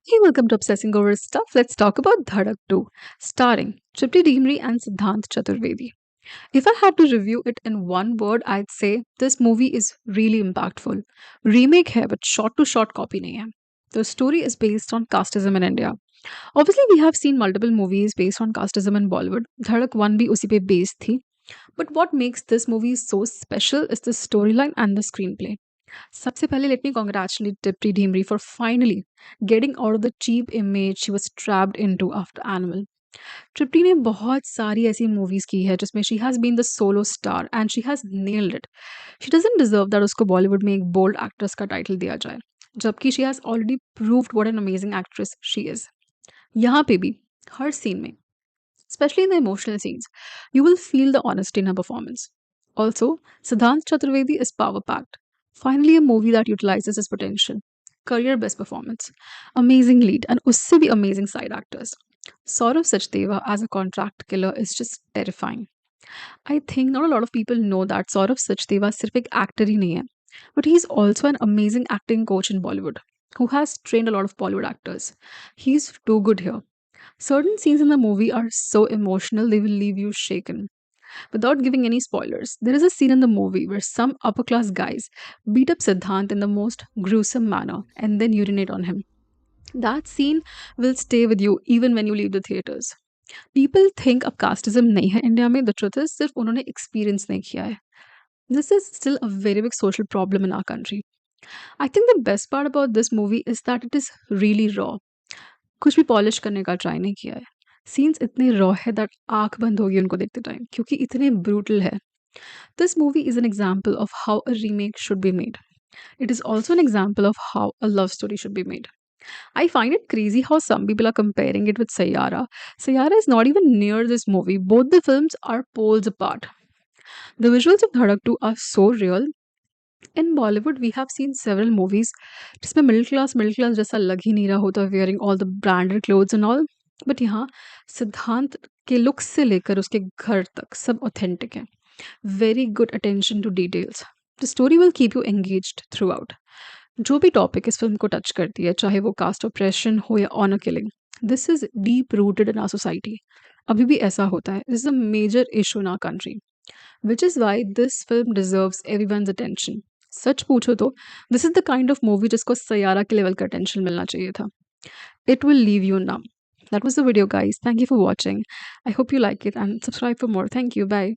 Hey, welcome to Obsessing Over Stuff. Let's talk about Dhadak 2, starring Tripti Dimri and Siddhant Chaturvedi. If I had to review it in one word, I'd say this movie is really impactful. Remake hai, but shot to shot copy nahi hai. The story is based on casteism in India. Obviously, we have seen multiple movies based on casteism in Bollywood. Dhadak 1 bhi usi pe based thi. But what makes this movie so special is the storyline and the screenplay. सबसे पहले let me congratulate Tipti Dhimri for finally getting out of the cheap image she was trapped into after Animal. Tripti ने बहुत सारी ऐसी movies की है जिसमें she has been the solo star and she has nailed it. She doesn't deserve that उसको Bollywood में एक बोल्ड एक्ट्रेस का टाइटल दिया जाए, जबकि she has already proved what an amazing actress she is. यहाँ पे भी हर सीन में, especially in the emotional scenes, you will feel the honesty in her performance. Also, Siddhant Chaturvedi is power packed. Finally, a movie that utilizes his potential. Career best performance. Amazing lead, and usse bhi amazing side actors. Saurav Sachdeva as a contract killer is just terrifying. I think not a lot of people know that Saurav Sachdeva सिर्फ एक actor ही नहीं है, but he's also an amazing acting coach in Bollywood who has trained a lot of Bollywood actors. He's too good here. Certain scenes in the movie are so emotional they will leave you shaken. Without giving any spoilers, there is a scene in the movie where some upper class guys beat up Siddhant in the most gruesome manner and then urinate on him. That scene will stay with you even when you leave the theaters. People think अब casteism नहीं है India में. The truth is सिर्फ उन्होंने experience नहीं किया है. This is still a very big social problem in our country. I think the best part about this movie is that it is really raw. कुछ भी पॉलिश करने का ट्राई नहीं किया है. सीन्स इतने रॉ है दैट आंख बंद होगी उनको देखते टाइम, क्योंकि इतने ब्रूटल है. This movie is an example of how a remake should be made. It is also an example of how a love story should be made. I find it crazy how some people are comparing it with Sayara. Sayara is not even near this movie. Both the films are poles apart. The visuals of Dhadak 2 are so real. In Bollywood, we have seen several movies जिसमें middle class जैसा लग ही नहीं रहा होता, wearing all the branded clothes and all. But यहाँ सिद्धांत के look से लेकर उसके घर तक सब ऑथेंटिक है. Very good attention to details. The story will keep you engaged throughout. जो भी टॉपिक इस फिल्म को टच करती है, चाहे वो कास्ट ऑप्रेशन हो या honour killing, this is deep rooted in our society. अभी भी ऐसा होता है. This is a major issue in our country, which is why this film deserves everyone's attention. सच पूछो तो this is the kind of movie जिसको सयारा के लेवल का अटेंशन मिलना चाहिए था. It will leave you numb. That was the video, guys. Thank you for watching. I hope you like it and subscribe for more. Thank you. Bye.